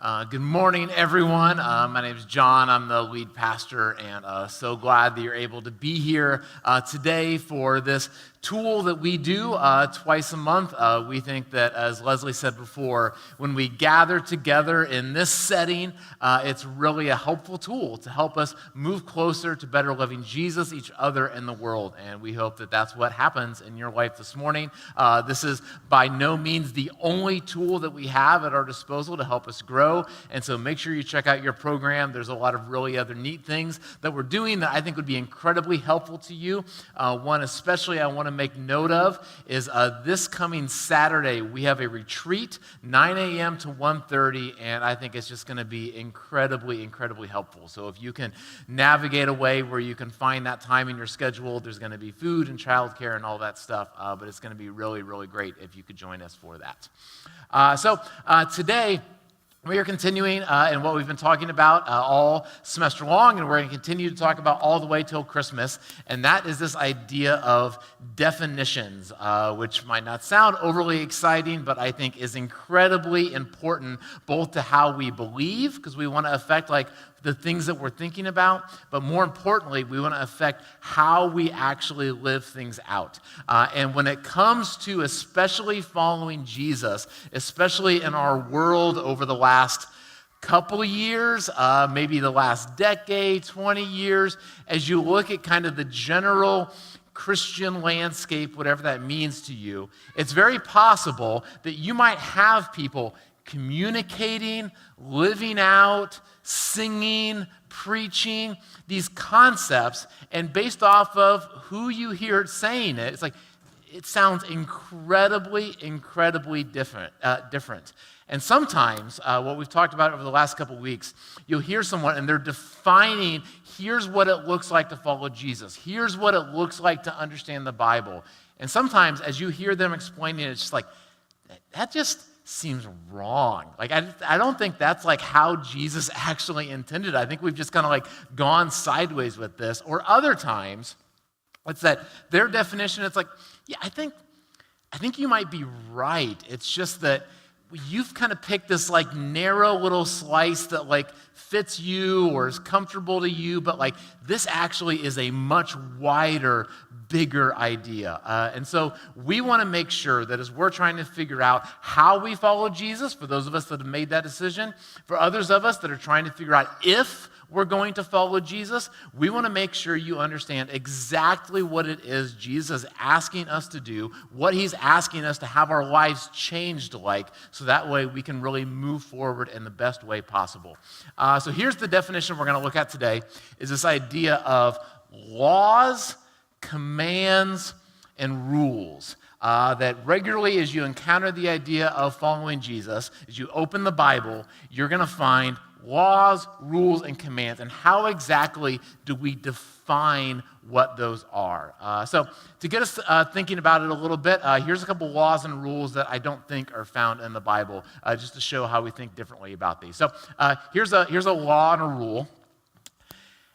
Good morning, everyone. My name is John. I'm the lead pastor, and so glad that you're able to be here today for this tool that we do twice a month. We think that, as Leslie said before, when we gather together in this setting, it's really a helpful tool to help us move closer to better loving Jesus, each other, and the world. And we hope that that's what happens in your life this morning. This is by no means the only tool that we have at our disposal to help us grow. And so make sure you check out your program. There's a lot of really other neat things that we're doing that I think would be incredibly helpful to you. One especially I want to make note of is this coming Saturday, we have a retreat, 9 a.m. to 1:30, and I think it's just going to be incredibly, incredibly helpful. So if you can navigate a way where you can find that time in your schedule, there's going to be food and childcare and all that stuff, but it's going to be really, really great if you could join us for that. So today, we are continuing in what we've been talking about all semester long, and we're going to continue to talk about all the way till Christmas, and that is this idea of definitions, which might not sound overly exciting, but I think is incredibly important both to how we believe, because we want to affect the things that we're thinking about, but more importantly, we want to affect how we actually live things out. And when it comes to especially following Jesus, especially in our world over the last couple of years, maybe the last decade, 20 years, as you look at kind of the general Christian landscape, whatever that means to you, it's very possible that you might have people communicating, living out, singing, preaching these concepts, and based off of who you hear it saying it, it's like it sounds incredibly, incredibly different. And sometimes, what we've talked about over the last couple of weeks, you'll hear someone and they're defining, here's what it looks like to follow Jesus. Here's what it looks like to understand the Bible. And sometimes, as you hear them explaining it, it's just like, that just seems wrong. I don't think that's how Jesus actually intended it. I think we've just kind of gone sideways with this. Or other times, it's that their definition, it's like, yeah, I think you might be right. It's just that you've kind of picked this narrow little slice that fits you or is comfortable to you, but this actually is a much wider, bigger idea. And so we want to make sure that as we're trying to figure out how we follow Jesus, for those of us that have made that decision, for others of us that are trying to figure out if we're going to follow Jesus, we want to make sure you understand exactly what it is Jesus is asking us to do, what he's asking us to have our lives changed so that way we can really move forward in the best way possible. So here's the definition we're going to look at today, is this idea of laws, commands, and rules. That regularly, as you encounter the idea of following Jesus, as you open the Bible, you're going to find laws, rules, and commands. And how exactly do we define what those are? So to get us thinking about it a little bit, here's a couple laws and rules that I don't think are found in the Bible, just to show how we think differently about these. So here's a law and a rule.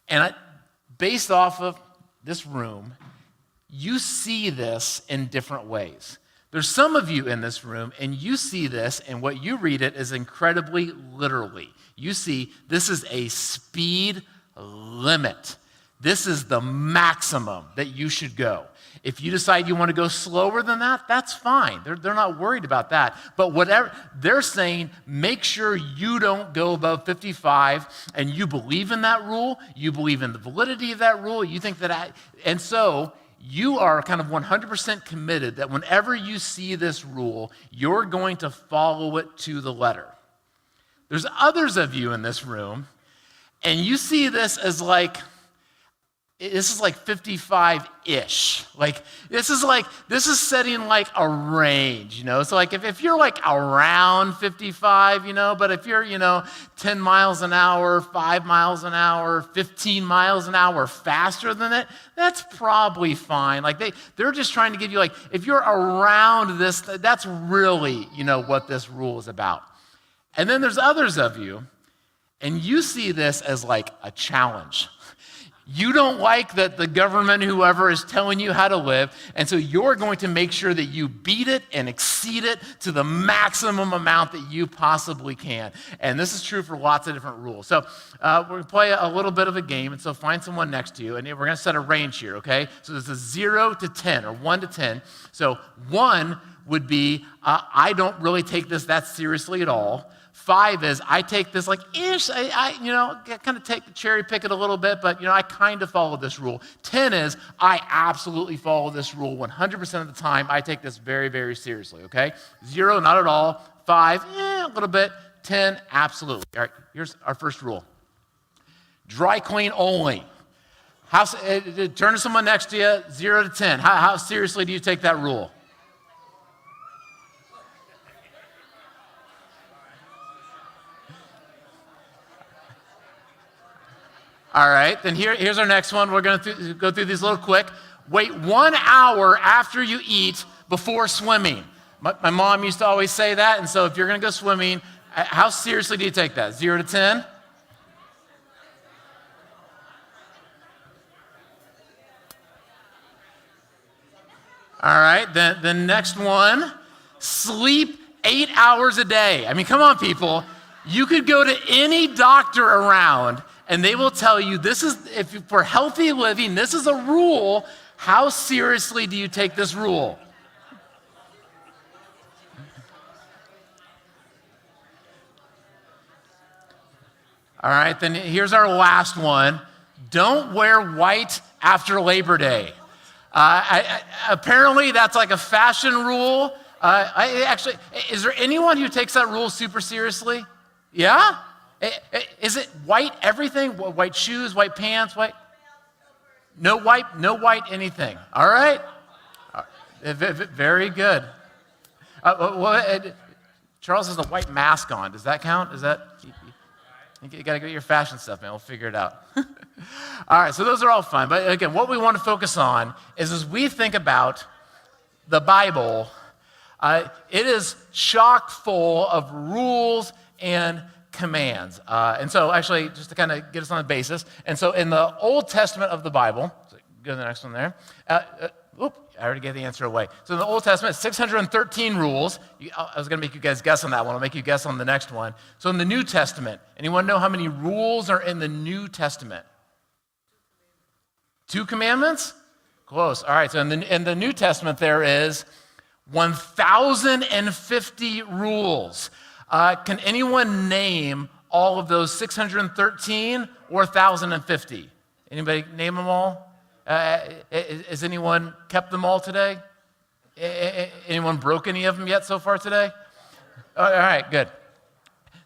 And based off of this room, you see this in different ways. There's some of you in this room, and you see this, and what you read it is incredibly literally. You see, this is a speed limit. This is the maximum that you should go. If you decide you want to go slower than that, that's fine. They're not worried about that. But whatever they're saying, make sure you don't go above 55, and you believe in that rule. You believe in the validity of that rule. You think that, and so you are kind of 100% committed that whenever you see this rule, you're going to follow it to the letter. There's others of you in this room, and you see this as this is 55-ish. This is setting a range, So if you're around 55, but if you're, 10 miles an hour, 5 miles an hour, 15 miles an hour faster than it, that's probably fine. They're just trying to give you if you're around this, that's really, what this rule is about. And then there's others of you, and you see this as a challenge. You don't like that the government, whoever, is telling you how to live, and so you're going to make sure that you beat it and exceed it to the maximum amount that you possibly can. And this is true for lots of different rules. So we're going to play a little bit of a game, and so find someone next to you, and we're going to set a range here, okay? So this is 0 to 10, or 1 to 10. So 1 would be, I don't really take this that seriously at all. 5 is, I take this like ish, I kind of cherry pick it a little bit, but I kind of follow this rule. 10 is, I absolutely follow this rule 100% of the time. I take this very, very seriously, okay? 0, not at all. 5, a little bit. 10, absolutely. All right, here's our first rule. Dry clean only. Turn to someone next to you, 0 to 10. How seriously do you take that rule? All right, then here's our next one. We're going to go through these a little quick. Wait 1 hour after you eat before swimming. My mom used to always say that, and so if you're going to go swimming, how seriously do you take that? 0 to 10? All right, then the next one, sleep 8 hours a day. I mean, come on, people. You could go to any doctor around, and they will tell you for healthy living, this is a rule. How seriously do you take this rule? All right, then here's our last one. Don't wear white after Labor Day. Apparently, that's like a fashion rule. Is there anyone who takes that rule super seriously? Yeah? Is it white everything? White shoes, white pants, white? No white anything. All right? Very good. Charles has a white mask on. Does that count? You got to get your fashion stuff, man. We'll figure it out. All right, so those are all fun. But again, what we want to focus on is as we think about the Bible, it is chock full of rules and commands. And so actually, just to kind of get us on the basis, and so in the Old Testament of the Bible, so go to the next one there. I already gave the answer away. So in the Old Testament, 613 rules. I was going to make you guys guess on that one. I'll make you guess on the next one. So in the New Testament, anyone know how many rules are in the New Testament? 2 commandments? Close. All right, so in the New Testament, there is 1,050 rules. Can anyone name all of those 613 or 1,050? Anybody name them all? Has anyone kept them all today? Anyone broke any of them yet so far today? All right, good.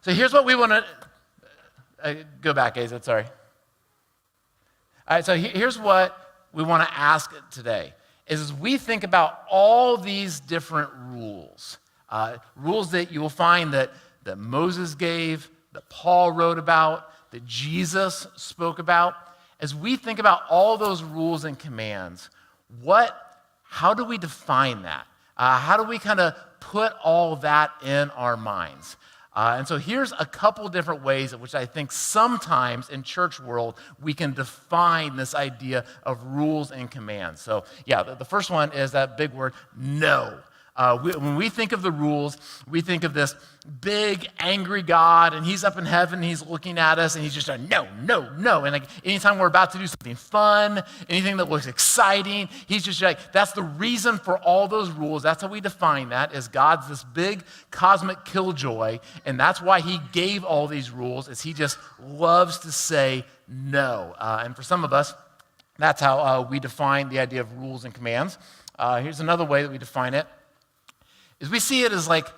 So here's what we want to go back, Azad, sorry. All right, so here's what we want to ask today, is as we think about all these different rules, rules that you will find that Moses gave, that Paul wrote about, that Jesus spoke about. As we think about all those rules and commands, how do we define that? How do we kind of put all that in our minds? And so here's a couple different ways in which I think sometimes in church world we can define this idea of rules and commands. So yeah, the first one is that big word, no. When we think of the rules, we think of this big, angry God, and he's up in heaven, and he's looking at us, and he's just like, no, no, no. And like anytime we're about to do something fun, anything that looks exciting, he's just like, that's the reason for all those rules. That's how we define that, is God's this big cosmic killjoy, and that's why he gave all these rules, is he just loves to say no. And for some of us, that's how we define the idea of rules and commands. Here's another way that we define it. Is we see it as like,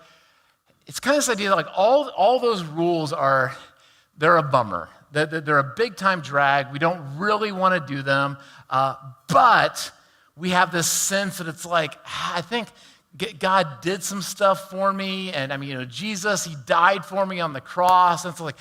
it's kind of this idea that like all those rules they're a bummer. They're a big time drag. We don't really want to do them. But we have this sense that it's like, I think God did some stuff for me. And I mean, Jesus, he died for me on the cross. And it's like,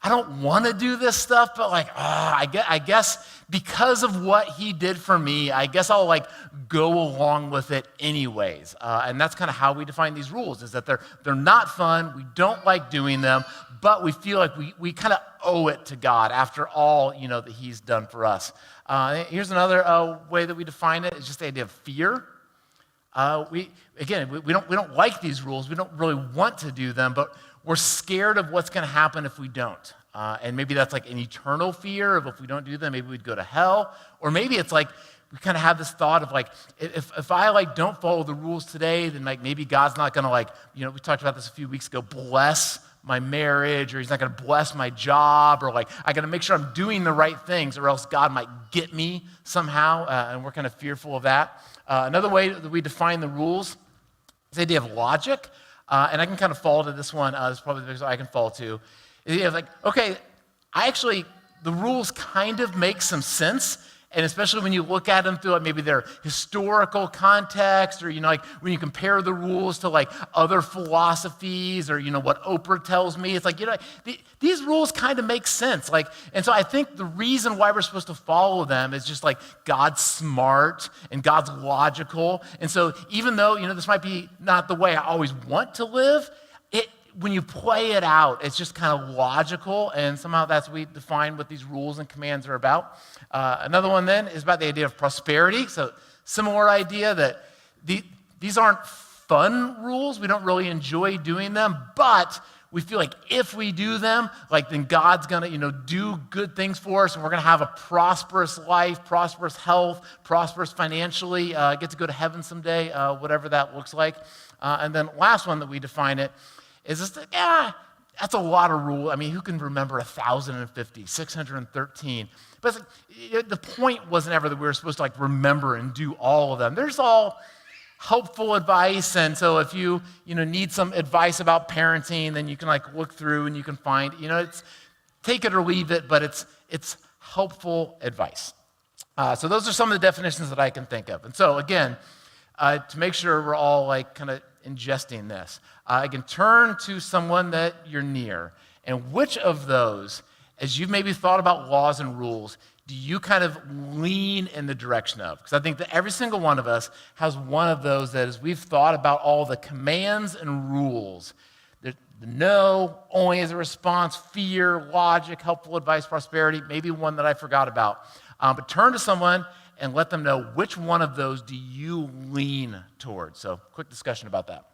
I don't want to do this stuff, but like, I guess because of what he did for me, I guess I'll like go along with it anyways. And that's kind of how we define these rules, is that they're not fun, we don't like doing them, but we feel like we kind of owe it to God after all, that he's done for us. Here's another way that we define it, is just the idea of fear. We don't like these rules, we don't really want to do them, but we're scared of what's going to happen if we don't. And maybe that's like an eternal fear of if we don't do them, maybe we'd go to hell. Or maybe it's like we kind of have this thought of like, if I like don't follow the rules today, then like maybe God's not going to like, we talked about this a few weeks ago, bless my marriage, or he's not going to bless my job, or like I got to make sure I'm doing the right things, or else God might get me somehow. And we're kind of fearful of that. Another way that we define the rules is the idea of logic. And I can kind of fall to this one. This is probably the biggest one I can fall to. Is like, okay, the rules kind of make some sense, and especially when you look at them through like maybe their historical context, or like when you compare the rules to like other philosophies, or what Oprah tells me, it's like these rules kind of make sense. Like, and so I think the reason why we're supposed to follow them is just like God's smart and God's logical, and so even though this might be not the way I always want to live, when you play it out, it's just kind of logical, and somehow that's what we define what these rules and commands are about. Another one then is about the idea of prosperity. So similar idea that these aren't fun rules. We don't really enjoy doing them, but we feel like if we do them, like then God's gonna, do good things for us, and we're gonna have a prosperous life, prosperous health, prosperous financially, get to go to heaven someday, whatever that looks like. And then last one that we define it is just, that's a lot of rules. I mean, who can remember 1,050, 613? But the point wasn't ever that we were supposed to like remember and do all of them. There's all helpful advice, and so if you need some advice about parenting, then you can like look through and you can find, it's take it or leave it, but it's helpful advice. So those are some of the definitions that I can think of. And so again, to make sure we're all like kind of ingesting this, I can turn to someone that you're near. And which of those, as you've maybe thought about laws and rules, do you kind of lean in the direction of? Because I think that every single one of us has one of those that as we've thought about all the commands and rules, the no, only as a response, fear, logic, helpful advice, prosperity, maybe one that I forgot about. But turn to someone and let them know which one of those do you lean towards. So quick discussion about that.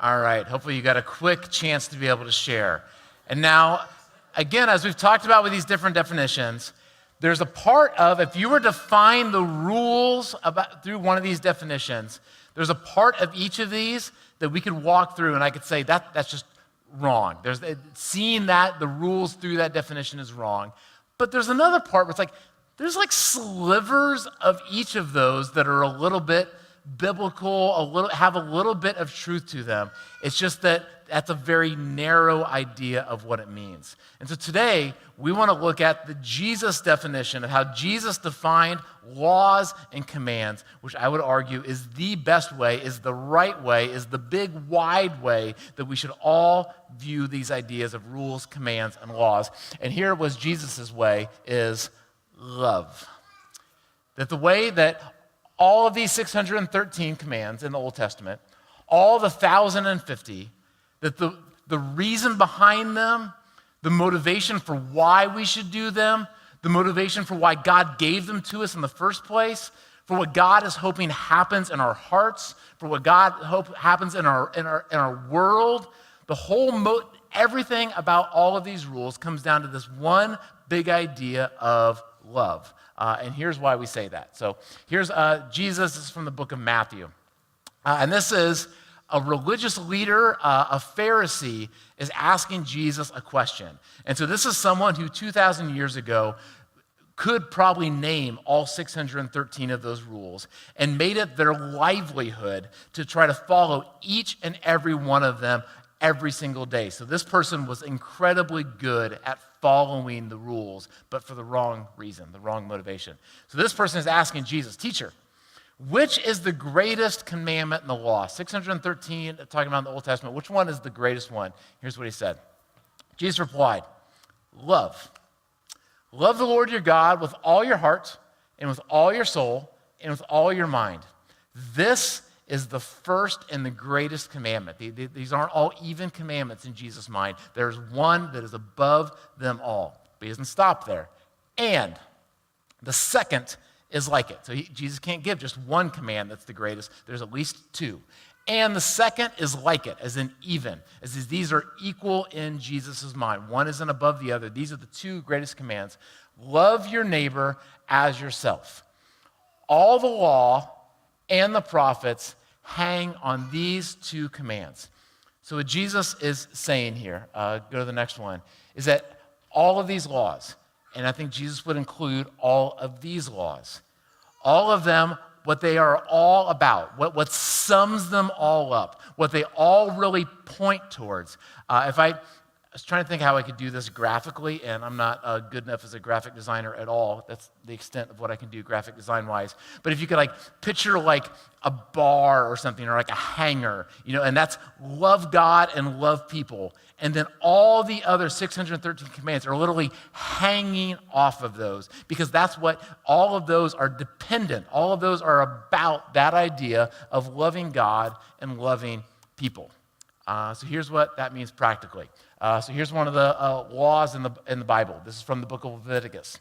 All right, hopefully you got a quick chance to be able to share. And now, again, as we've talked about with these different definitions, there's a part of, if you were to find the rules through one of these definitions, there's a part of each of these that we could walk through and I could say that's just wrong. Seeing that, the rules through that definition is wrong. But there's another part where it's like, there's like slivers of each of those that are a little bit biblical, have a little bit of truth to them. It's just that that's a very narrow idea of what it means. And so today, we want to look at the Jesus definition of how Jesus defined laws and commands, which I would argue is the best way, is the right way, is the big, wide way that we should all view these ideas of rules, commands, and laws. And here was Jesus' way is love. That the way that all of these 613 commands in the Old Testament, all the 1,050, that the reason behind them, the motivation for why we should do them, the motivation for why God gave them to us in the first place, for what God is hoping happens in our hearts, for what God hopes happens in our world, everything about all of these rules comes down to this one big idea of love. And here's why we say that. So here's Jesus. This is from the book of Matthew. And this is a religious leader, a Pharisee, is asking Jesus a question. And so this is someone who 2,000 years ago could probably name all 613 of those rules and made it their livelihood to try to follow each and every one of them every single day. So this person was incredibly good at following the rules, but for the wrong reason, the wrong motivation. So this person is asking Jesus, "Teacher, which is the greatest commandment in the law?" 613, talking about in the Old Testament, which one is the greatest one? Here's what he said. Jesus replied, "Love. Love the Lord your God with all your heart and with all your soul and with all your mind. This is the first and the greatest commandment." These aren't all even commandments in Jesus' mind. There's one that is above them all. But he doesn't stop there. "And the second is like it." So Jesus can't give just one command that's the greatest. There's at least two. "And the second is like it," as in even, as if these are equal in Jesus' mind. One isn't above the other. These are the two greatest commands. "Love your neighbor as yourself. All the law and the prophets hang on these two commands." So what Jesus is saying here, go to the next one, is that all of these laws, and I think Jesus would include all of these laws, all of them, what they are all about, what sums them all up, what they all really point towards. If I was trying to think how I could do this graphically, and I'm not good enough as a graphic designer at all. That's the extent of what I can do graphic design-wise. But if you could picture a bar or something, or a hanger, and that's love God and love people. And then all the other 613 commands are literally hanging off of those, because that's what all of those are dependent. All of those are about that idea of loving God and loving people. So here's what that means practically. So here's one of the laws in the Bible. This is from the book of Leviticus.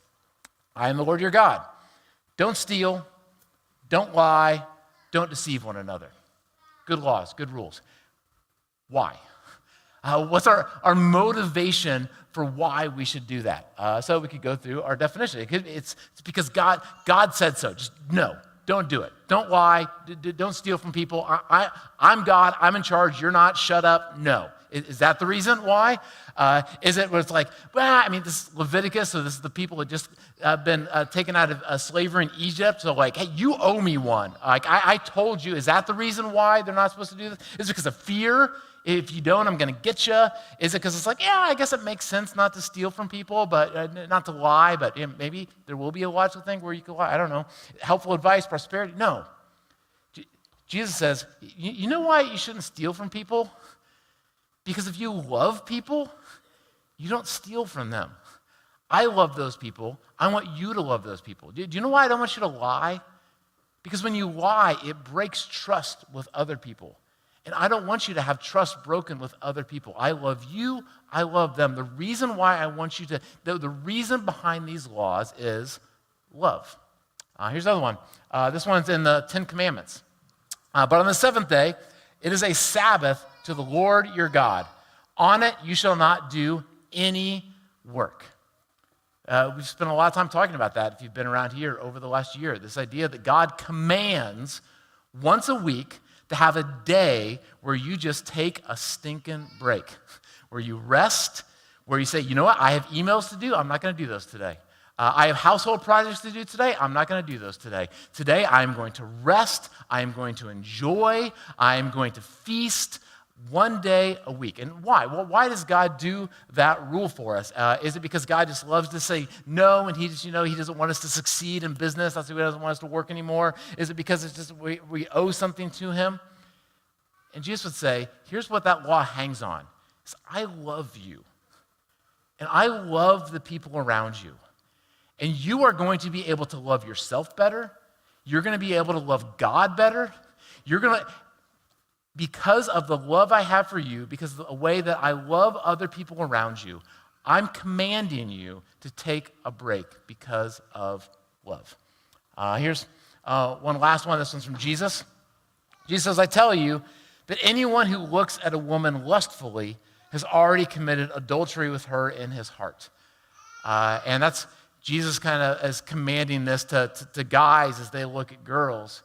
"I am the Lord your God. Don't steal, don't lie, don't deceive one another." Good laws, good rules. Why? What's our motivation for why we should do that? So we could go through our definition. It's because God said so. Just no. Don't do it. Don't lie. Don't steal from people. I'm God. I'm in charge. You're not. Shut up. No. Is that the reason why? Is it where it's this is Leviticus, so this is the people that just been taken out of slavery in Egypt. So hey, you owe me one. I told you. Is that the reason why they're not supposed to do this? Is it because of fear? If you don't, I'm going to get you. Is it because it's I guess it makes sense not to steal from people, but not to lie, but maybe there will be a logical thing where you can lie. I don't know. Helpful advice, prosperity? No. Jesus says, you know why you shouldn't steal from people? Because if you love people, you don't steal from them. I love those people. I want you to love those people. Do you know why I don't want you to lie? Because when you lie, it breaks trust with other people. And I don't want you to have trust broken with other people. I love you. I love them. The reason why I want you to, the reason behind these laws is love. Here's another one. This one's in the 10 Commandments. But on the seventh day, it is a Sabbath to the Lord your God. On it you shall not do any work. We've spent a lot of time talking about that if you've been around here over the last year. This idea that God commands once a week to have a day where you just take a stinking break, where you rest, where you say, you know what, I have emails to do, I'm not going to do those today. I have household projects to do today, I'm not going to do those today. Today I am going to rest, I am going to enjoy, I am going to feast one day a week. And why? Well, why does God do that rule for us? Is it because God just loves to say no and he just, he doesn't want us to succeed in business? That's why he doesn't want us to work anymore? Is it because it's just we owe something to him? And Jesus would say, here's what that law hangs on. Is I love you. And I love the people around you. And you are going to be able to love yourself better. You're going to be able to love God better. Because of the love I have for you, because of the way that I love other people around you, I'm commanding you to take a break because of love. Here's one last one. This one's from Jesus. Jesus says, I tell you that anyone who looks at a woman lustfully has already committed adultery with her in his heart. And that's Jesus kind of is commanding this to guys as they look at girls.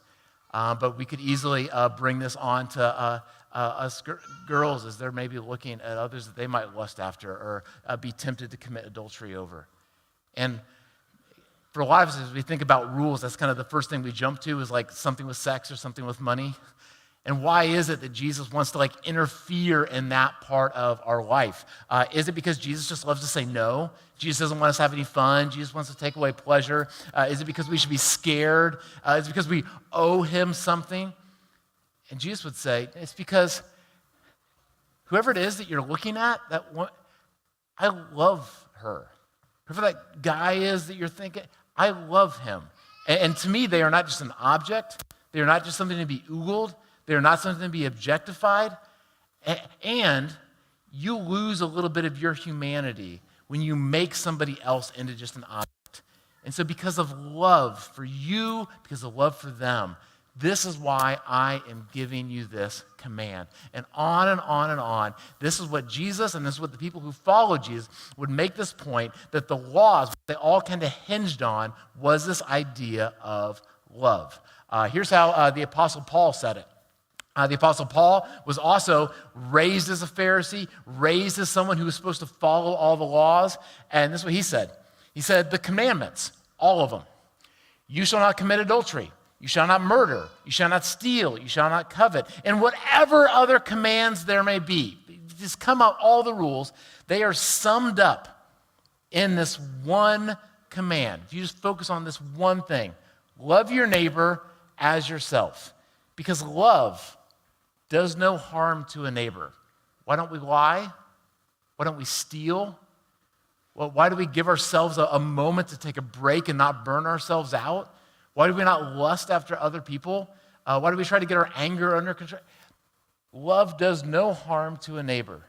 But we could easily bring this on to us girls as they're maybe looking at others that they might lust after or be tempted to commit adultery over. And for a lot of us, as we think about rules, that's kind of the first thing we jump to is like something with sex or something with money. And why is it that Jesus wants to interfere in that part of our life? Is it because Jesus just loves to say no? Jesus doesn't want us to have any fun? Jesus wants to take away pleasure? Is it because we should be scared? Is it because we owe him something? And Jesus would say, it's because whoever it is that you're looking at, I love her. Whoever that guy is that you're thinking, I love him. And to me, they are not just an object. They are not just something to be oogled. They are not something to be objectified. And you lose a little bit of your humanity when you make somebody else into just an object. And so because of love for you, because of love for them, this is why I am giving you this command. And on and on and on. This is what Jesus and this is what the people who follow Jesus would make this point that the laws, what they all kind of hinged on, was this idea of love. Here's how the Apostle Paul said it. The Apostle Paul was also raised as a Pharisee, raised as someone who was supposed to follow all the laws. And this is what he said. He said, the commandments, all of them. You shall not commit adultery. You shall not murder. You shall not steal. You shall not covet. And whatever other commands there may be, just come out all the rules, they are summed up in this one command. If you just focus on this one thing, love your neighbor as yourself. Because love does no harm to a neighbor. Why don't we lie? Why don't we steal? Well, why do we give ourselves a moment to take a break and not burn ourselves out? Why do we not lust after other people? Why do we try to get our anger under control? Love does no harm to a neighbor.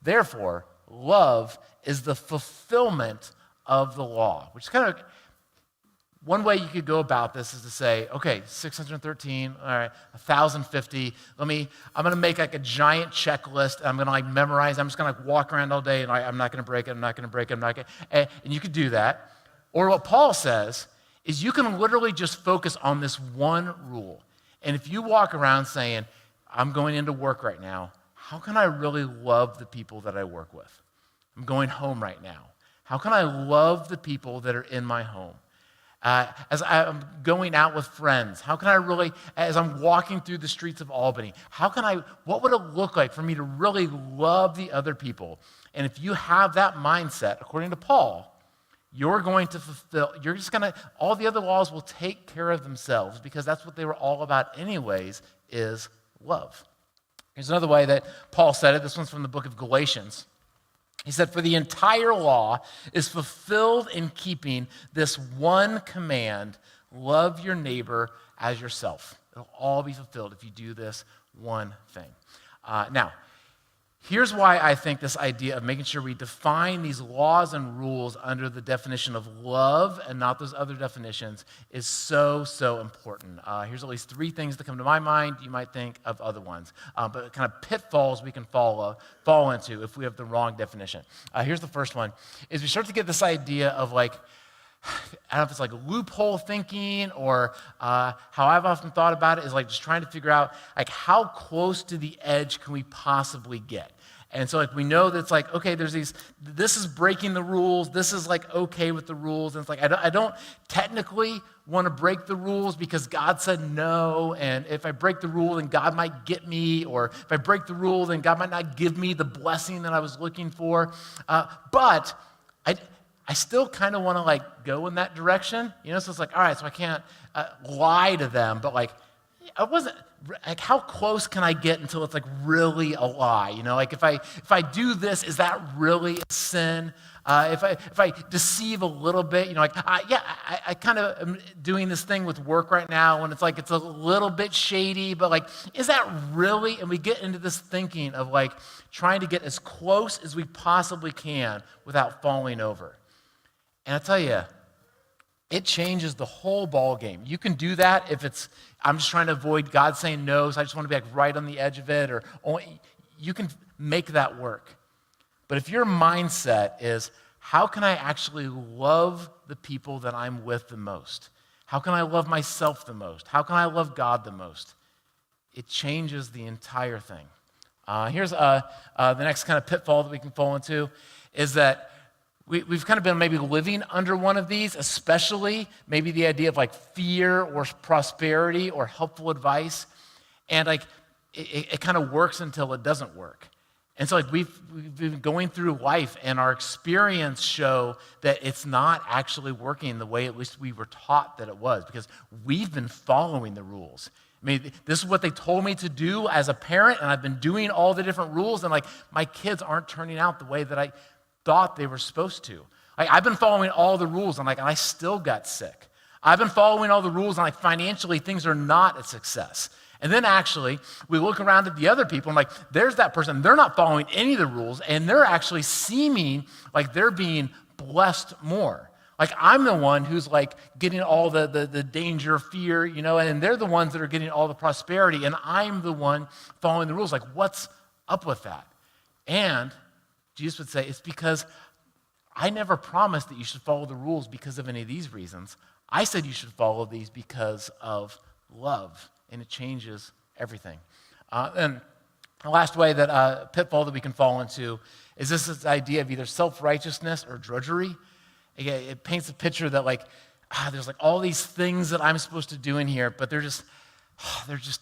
Therefore, love is the fulfillment of the law, which is kind of one way you could go about this is to say, okay, 613, all right, 1,050. I'm going to make a giant checklist. I'm going to memorize. I'm just going to walk around all day and I'm not going to break it. I'm not going to break it. I'm not going to. And you could do that. Or what Paul says is you can literally just focus on this one rule. And if you walk around saying, I'm going into work right now, how can I really love the people that I work with? I'm going home right now. How can I love the people that are in my home? As I'm going out with friends, how can I really, as I'm walking through the streets of Albany, what would it look like for me to really love the other people? And if you have that mindset, according to Paul, you're going to fulfill, all the other laws will take care of themselves because that's what they were all about anyways, is love. Here's another way that Paul said it. This one's from the book of Galatians. He said, for the entire law is fulfilled in keeping this one command, love your neighbor as yourself. It'll all be fulfilled if you do this one thing. Now, here's why I think this idea of making sure we define these laws and rules under the definition of love and not those other definitions is so, so important. Here's at least 3 things that come to my mind. You might think of other ones, but kind of pitfalls we can fall into if we have the wrong definition. Here's the first one, is we start to get this idea of I don't know if it's loophole thinking or how I've often thought about it is just trying to figure out how close to the edge can we possibly get. And so we know that it's okay, there's this is breaking the rules, this is okay with the rules, and it's I don't technically want to break the rules because God said no, and if I break the rule then God might get me, or if I break the rule then God might not give me the blessing that I was looking for, but I still kind of want to go in that direction, so it's all right, so I can't lie to them, but I wasn't, how close can I get until it's really a lie? If I do this, is that really a sin? If I deceive a little bit, I kind of am doing this thing with work right now, and it's a little bit shady, but is that really? And we get into this thinking of trying to get as close as we possibly can without falling over. And I tell you, it changes the whole ball game. You can do that if I'm just trying to avoid God saying no, so I just want to be right on the edge of it, or you can make that work. But if your mindset is, how can I actually love the people that I'm with the most? How can I love myself the most? How can I love God the most? It changes the entire thing. Here's the next kind of pitfall that we can fall into is that we've kind of been maybe living under one of these, especially maybe the idea of like fear or prosperity or helpful advice. And like it kind of works until it doesn't work. And so like we've been going through life and our experience show that it's not actually working the way at least we were taught that it was because we've been following the rules. I mean, this is what they told me to do as a parent, and I've been doing all the different rules, and like my kids aren't turning out the way that I thought they were supposed to. Like I've been following all the rules, and I still got sick. I've been following all the rules, and like financially things are not a success. And then actually, we look around at the other people and like, there's that person, they're not following any of the rules, and they're actually seeming like they're being blessed more. Like I'm the one who's like getting all the danger, fear, and they're the ones that are getting all the prosperity, and I'm the one following the rules. Like what's up with that? And Jesus would say, it's because I never promised that you should follow the rules because of any of these reasons. I said you should follow these because of love. And it changes everything. And the last way that pitfall that we can fall into is this idea of either self-righteousness or drudgery. It paints a picture that like, there's like all these things that I'm supposed to do in here, but they're just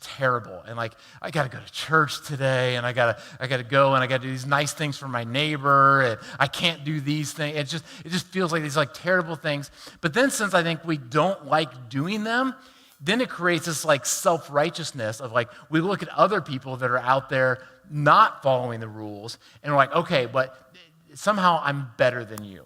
terrible. And like, I got to go to church today, and I got to go, and I got to do these nice things for my neighbor, and I can't do these things. It just feels like these like terrible things. But then since I think we don't like doing them, then it creates this like self-righteousness of like, we look at other people that are out there not following the rules, and we're like, okay, but somehow I'm better than you.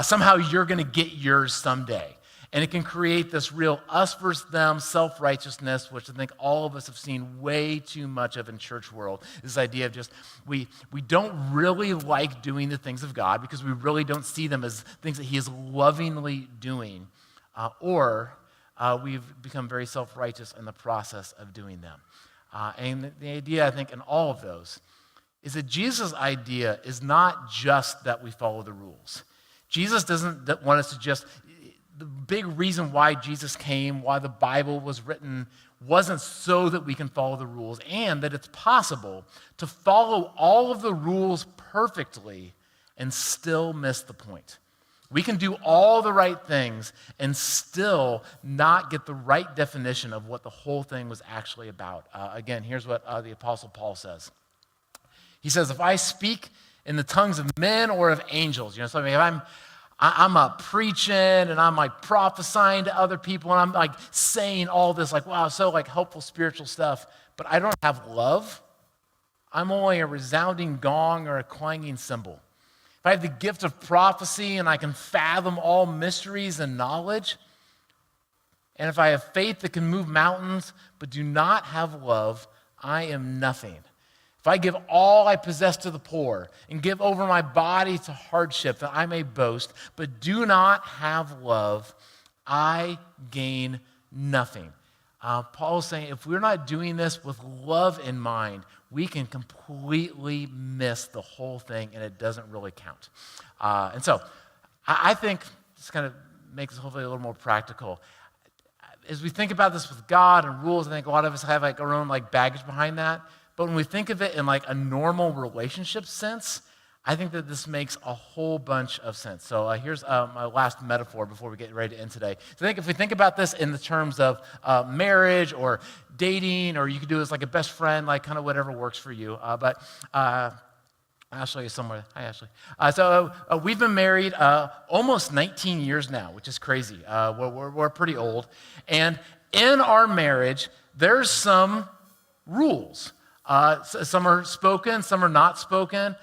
Somehow you're going to get yours someday. And it can create this real us versus them self-righteousness, which I think all of us have seen way too much of in church world. This idea of just, we don't really like doing the things of God because we really don't see them as things that he is lovingly doing, or we've become very self-righteous in the process of doing them. And the idea, I think, in all of those is that Jesus' idea is not just that we follow the rules. Jesus doesn't want us to just, the big reason why Jesus came, why the Bible was written, wasn't so that we can follow the rules, and that it's possible to follow all of the rules perfectly and still miss the point. We can do all the right things and still not get the right definition of what the whole thing was actually about. Again, here's what the Apostle Paul says. He says, if I speak in the tongues of men or of angels, so I mean, if I'm preaching and I'm like prophesying to other people and I'm like saying all this like, wow, so like helpful spiritual stuff, but I don't have love, I'm only a resounding gong or a clanging cymbal. If I have the gift of prophecy and I can fathom all mysteries and knowledge, and if I have faith that can move mountains but do not have love, I am nothing. If I give all I possess to the poor and give over my body to hardship that I may boast, but do not have love, I gain nothing. Paul is saying if we're not doing this with love in mind, we can completely miss the whole thing and it doesn't really count. And so I think this kind of makes it hopefully a little more practical. As we think about this with God and rules, I think a lot of us have like our own like baggage behind that. But when we think of it in like a normal relationship sense, I think that this makes a whole bunch of sense. So here's my last metaphor before we get ready to end today. So I think if we think about this in the terms of marriage or dating, or you could do this like a best friend, like kind of whatever works for you. But I'll show you somewhere. Hi, Ashley. So we've been married almost 19 years now, which is crazy. We're pretty old. And in our marriage, there's some rules. Some are spoken, some are not spoken.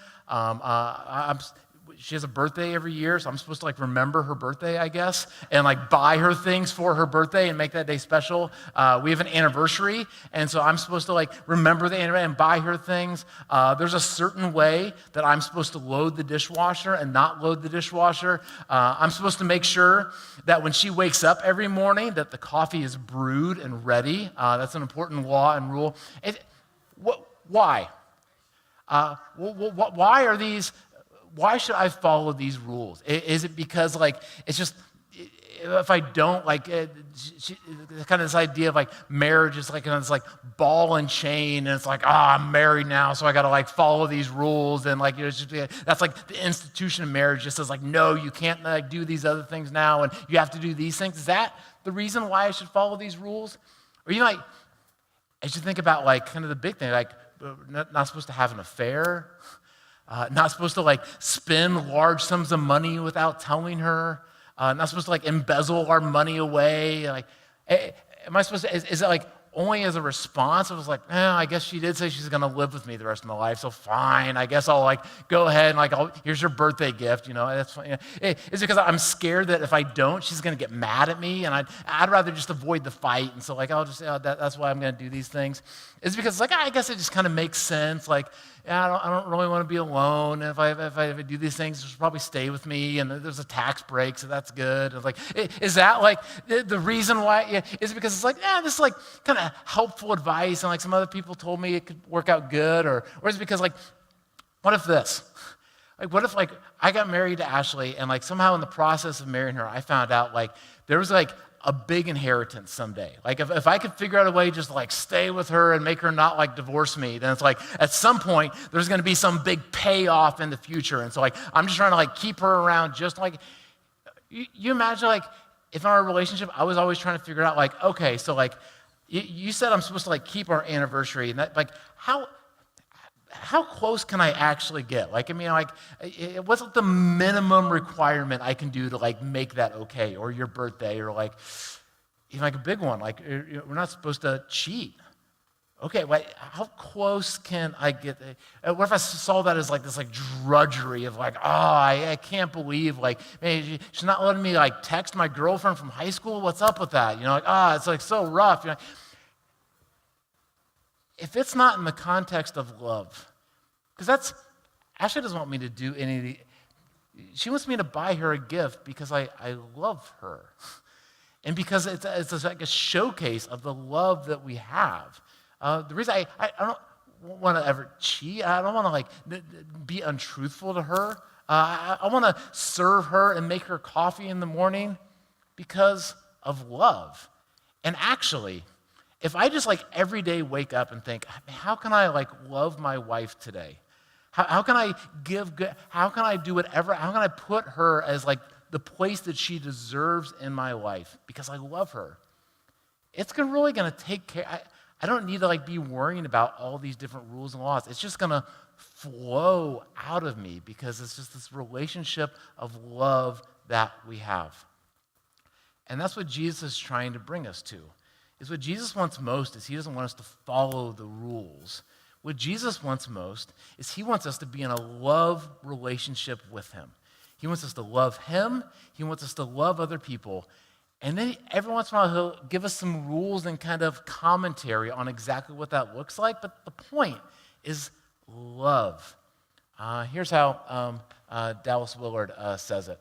She has a birthday every year, so I'm supposed to like remember her birthday, I guess, and like buy her things for her birthday and make that day special. We have an anniversary, and so I'm supposed to like remember the anniversary and buy her things. There's a certain way that I'm supposed to load the dishwasher and not load the dishwasher. I'm supposed to make sure that when she wakes up every morning that the coffee is brewed and ready. That's an important law and rule. Why? Why are these? Why should I follow these rules? Is it because like it's just if I don't, kind of this idea of like marriage is like this like ball and chain, and it's like, I'm married now, so I got to like follow these rules, and like it's just, that's like the institution of marriage just says like, no, you can't like do these other things now, and you have to do these things. Is that the reason why I should follow these rules? Or like, I should think about like kind of the big thing, like not supposed to have an affair, not supposed to like spend large sums of money without telling her. Not supposed to like embezzle our money away. Like, am I supposed to? Is it like only as a response? I was like, I guess she did say she's going to live with me the rest of my life, so fine. I guess I'll like go ahead and like, here's your birthday gift. That's fine. It's because I'm scared that if I don't, she's going to get mad at me, and I'd rather just avoid the fight. And so like I'll just that's why I'm going to do these things. It's because it's like I guess it just kind of makes sense. Like, I don't really want to be alone. If I do these things, she'll probably stay with me, and there's a tax break, so that's good. It's like, is that like the reason why? Yeah, is it because it's like, this is like kind of helpful advice, and like some other people told me it could work out good, or is it because like, what if this? Like, what if like I got married to Ashley, and like somehow in the process of marrying her, I found out like there was like a big inheritance someday. Like if I could figure out a way just to like stay with her and make her not like divorce me, then it's like at some point there's going to be some big payoff in the future. And so like I'm just trying to like keep her around, just like you imagine like if in our relationship I was always trying to figure out like, okay, so like you said I'm supposed to like keep our anniversary, and that like how close can I actually get? Like, I mean, like, what's the minimum requirement I can do to like make that okay? Or your birthday, or like, even like a big one, like we're not supposed to cheat. Okay, like how close can I get? What if I saw that as like this like drudgery of like, I can't believe like, man, she's not letting me like text my girlfriend from high school. What's up with that? Like, it's like so rough. If it's not in the context of love, because Ashley doesn't want me to do any of the, she wants me to buy her a gift because I love her. And because it's like a showcase of the love that we have. The reason I don't want to ever cheat, I don't want to like be untruthful to her. I want to serve her and make her coffee in the morning because of love. And actually, if I just like every day wake up and think, how can I like love my wife today? How can I give good? How can I do whatever? How can I put her as like the place that she deserves in my life because I love her? It's really going to take care. I don't need to like be worrying about all these different rules and laws. It's just going to flow out of me because it's just this relationship of love that we have. And that's what Jesus is trying to bring us to. Is what Jesus wants most is he doesn't want us to follow the rules. What Jesus wants most is he wants us to be in a love relationship with him. He wants us to love him. He wants us to love other people. And then every once in a while he'll give us some rules and kind of commentary on exactly what that looks like. But the point is love. Here's how Dallas Willard says it.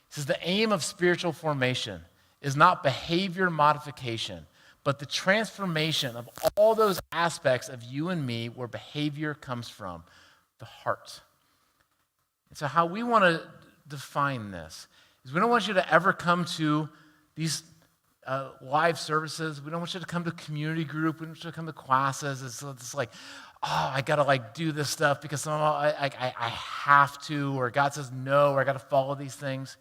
He says, the aim of spiritual formation is not behavior modification, but the transformation of all those aspects of you and me where behavior comes from, the heart. And so how we want to define this is we don't want you to ever come to these live services. We don't want you to come to community group. We don't want you to come to classes. It's like, I got to like do this stuff because somehow I have to, or God says no, or I got to follow these things.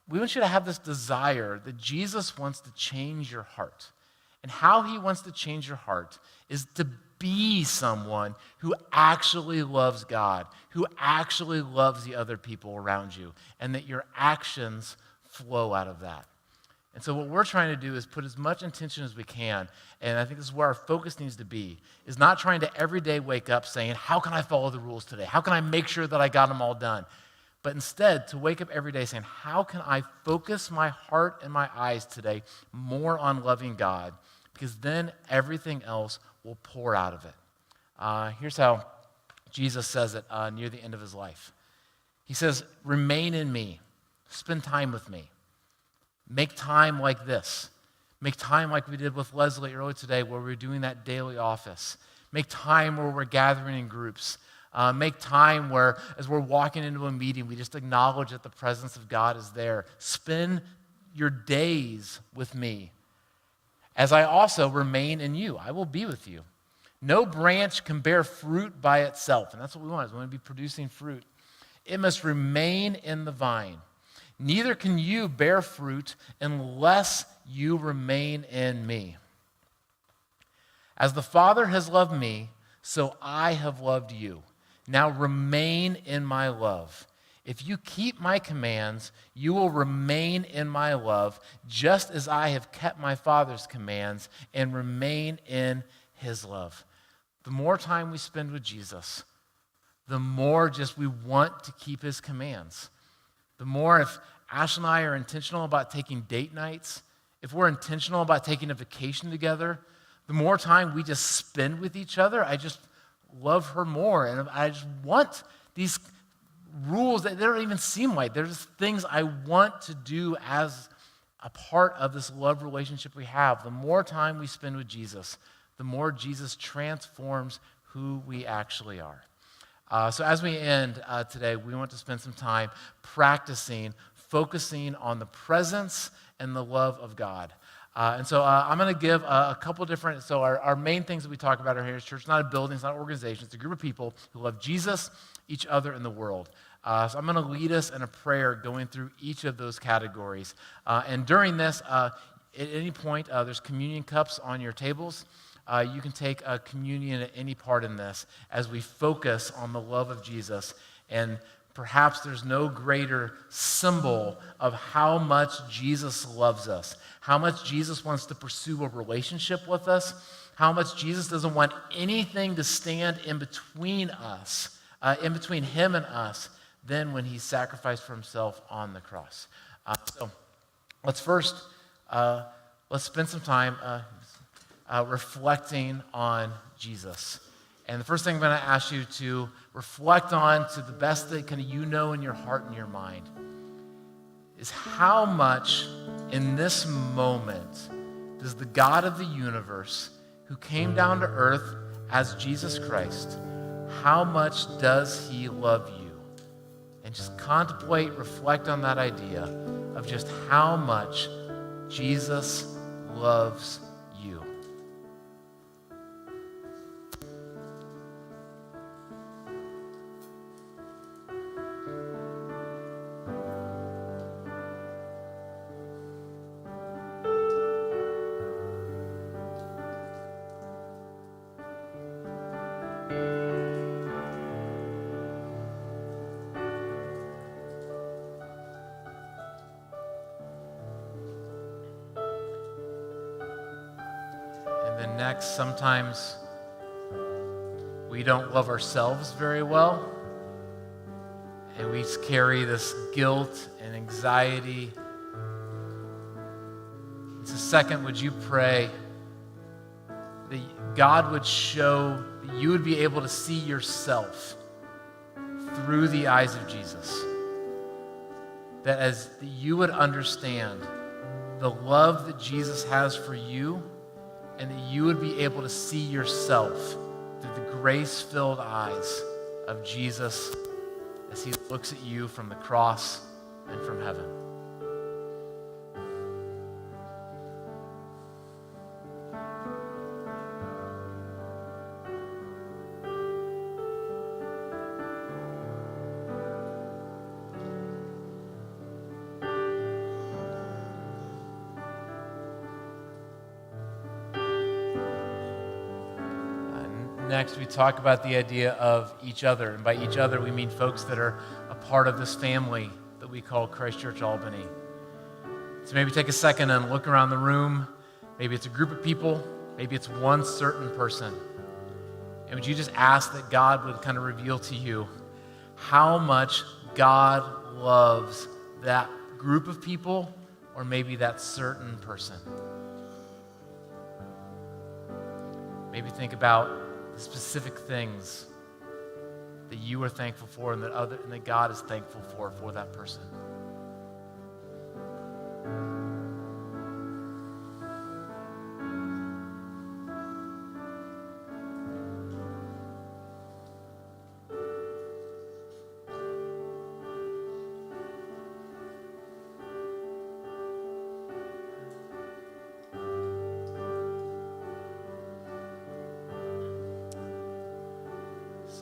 We want you to have this desire that Jesus wants to change your heart. And how he wants to change your heart is to be someone who actually loves God, who actually loves the other people around you, and that your actions flow out of that. And so what we're trying to do is put as much intention as we can, and I think this is where our focus needs to be, is not trying to every day wake up saying, how can I follow the rules today? How can I make sure that I got them all done? But instead, to wake up every day saying, how can I focus my heart and my eyes today more on loving God? Because then everything else will pour out of it. Here's how Jesus says it near the end of his life. He says, remain in me. Spend time with me. Make time like this. Make time like we did with Leslie earlier today where we're doing that daily office. Make time where we're gathering in groups. Make time where, as we're walking into a meeting, we just acknowledge that the presence of God is there. Spend your days with me, as I also remain in you. I will be with you. No branch can bear fruit by itself, and that's what we want. We want to be producing fruit. It must remain in the vine. Neither can you bear fruit unless you remain in me. As the Father has loved me, so I have loved you. Now remain in my love. If you keep my commands, you will remain in my love, just as I have kept my Father's commands and remain in his love. The more time we spend with Jesus, the more just we want to keep his commands. The more, if Ash and I are intentional about taking date nights, if we're intentional about taking a vacation together, the more time we just spend with each other, I just love her more. And I just want these rules that they don't even seem like. They're just things I want to do as a part of this love relationship we have. The more time we spend with Jesus, the more Jesus transforms who we actually are. So as we end today, we want to spend some time practicing, focusing on the presence and the love of God. And so I'm going to give a couple different, so our main things that we talk about are here. Church is not a building, it's not an organization, it's a group of people who love Jesus, each other, and the world. So I'm going to lead us in a prayer going through each of those categories. And during this, at any point, there's communion cups on your tables. You can take a communion at any part in this as we focus on the love of Jesus. And perhaps there's no greater symbol of how much Jesus loves us, how much Jesus wants to pursue a relationship with us, how much Jesus doesn't want anything to stand in between us, in between him and us, than when he sacrificed for himself on the cross. So let's first, let's spend some time reflecting on Jesus. And the first thing I'm going to ask you to reflect on, to the best that kind of you know in your heart and your mind, is how much in this moment does the God of the universe, who came down to earth as Jesus Christ, how much does he love you? And just contemplate, reflect on that idea of just how much Jesus loves you. And then next, sometimes we don't love ourselves very well, and we carry this guilt and anxiety. So second, would you pray that God would show, that you would be able to see yourself through the eyes of Jesus? That as you would understand the love that Jesus has for you, and that you would be able to see yourself through the grace-filled eyes of Jesus as he looks at you from the cross and from heaven. Next, we talk about the idea of each other. And by each other, we mean folks that are a part of this family that we call Christ Church Albany. So maybe take a second and look around the room. Maybe it's a group of people. Maybe it's one certain person. And would you just ask that God would kind of reveal to you how much God loves that group of people, or maybe that certain person? Maybe think about the specific things that you are thankful for and that God is thankful for that person.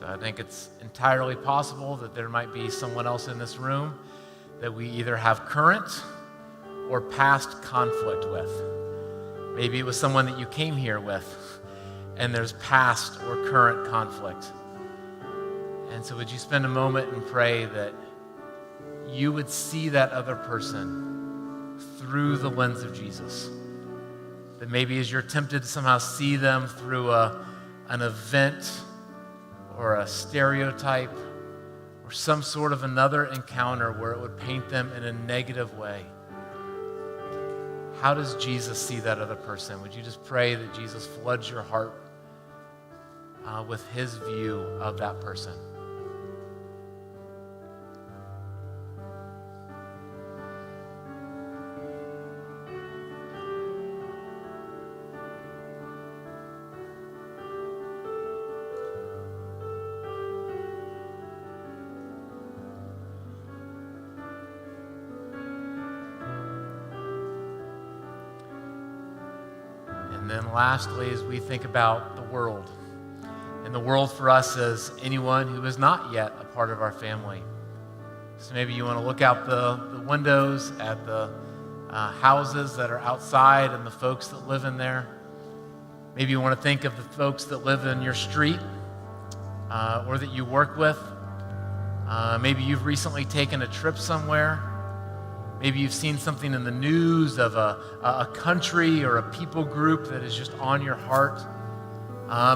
So I think it's entirely possible that there might be someone else in this room that we either have current or past conflict with. Maybe it was someone that you came here with, and there's past or current conflict. And so would you spend a moment and pray that you would see that other person through the lens of Jesus? That maybe as you're tempted to somehow see them through an event or a stereotype or some sort of another encounter where it would paint them in a negative way, how does Jesus see that other person? Would you just pray that Jesus floods your heart with his view of that person? And then lastly, as we think about the world, and the world for us is anyone who is not yet a part of our family. So maybe you want to look out the windows at the houses that are outside and the folks that live in there. Maybe you want to think of the folks that live in your street or that you work with. Maybe you've recently taken a trip somewhere. Maybe you've seen something in the news of a country or a people group that is just on your heart.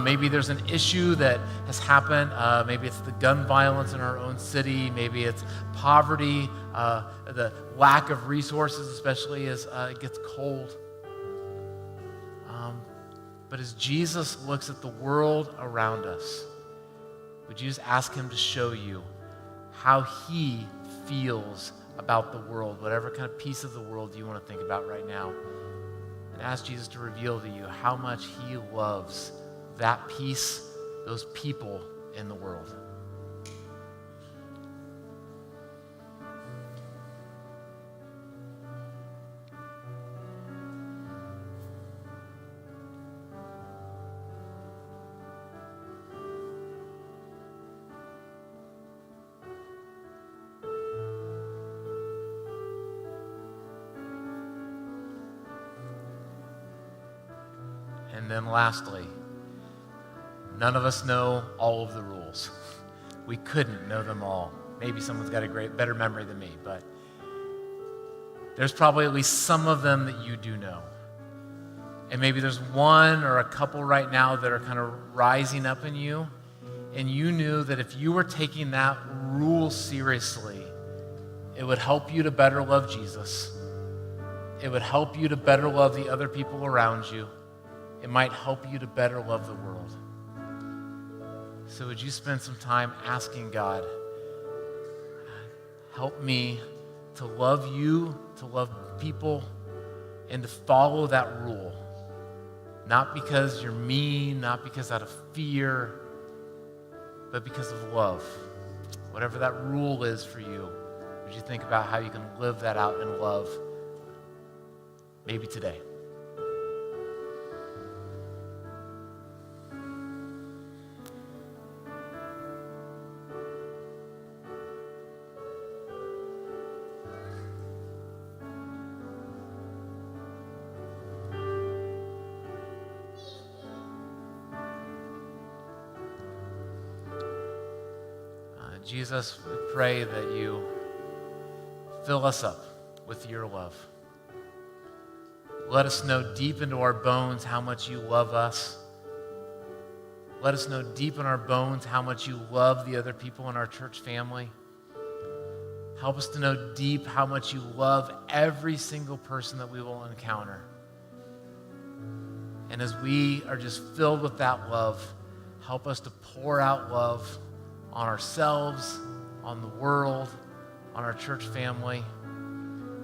Maybe there's an issue that has happened. Maybe it's the gun violence in our own city. Maybe it's poverty, the lack of resources, especially as it gets cold. But as Jesus looks at the world around us, would you just ask him to show you how he feels about the world, whatever kind of piece of the world you want to think about right now, and ask Jesus to reveal to you how much he loves that piece, those people in the world. And then lastly, none of us know all of the rules. We couldn't know them all. Maybe someone's got better memory than me, but there's probably at least some of them that you do know. And maybe there's one or a couple right now that are kind of rising up in you, and you knew that if you were taking that rule seriously, it would help you to better love Jesus. It would help you to better love the other people around you. It might help you to better love the world. So would you spend some time asking God, help me to love you, to love people, and to follow that rule. Not because you're mean, not because out of fear, but because of love. Whatever that rule is for you, would you think about how you can live that out in love, maybe today? Jesus, we pray that you fill us up with your love. Let us know deep into our bones how much you love us. Let us know deep in our bones how much you love the other people in our church family. Help us to know deep how much you love every single person that we will encounter. And as we are just filled with that love, help us to pour out love on ourselves, on the world, on our church family,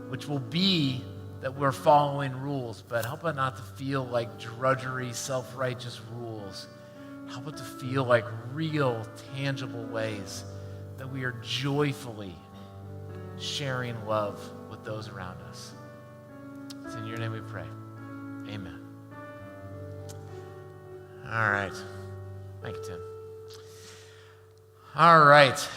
which will be that we're following rules, but help it not to feel like drudgery, self-righteous rules. Help it to feel like real, tangible ways that we are joyfully sharing love with those around us. It's in your name we pray. Amen. All right. Thank you, Tim. All right.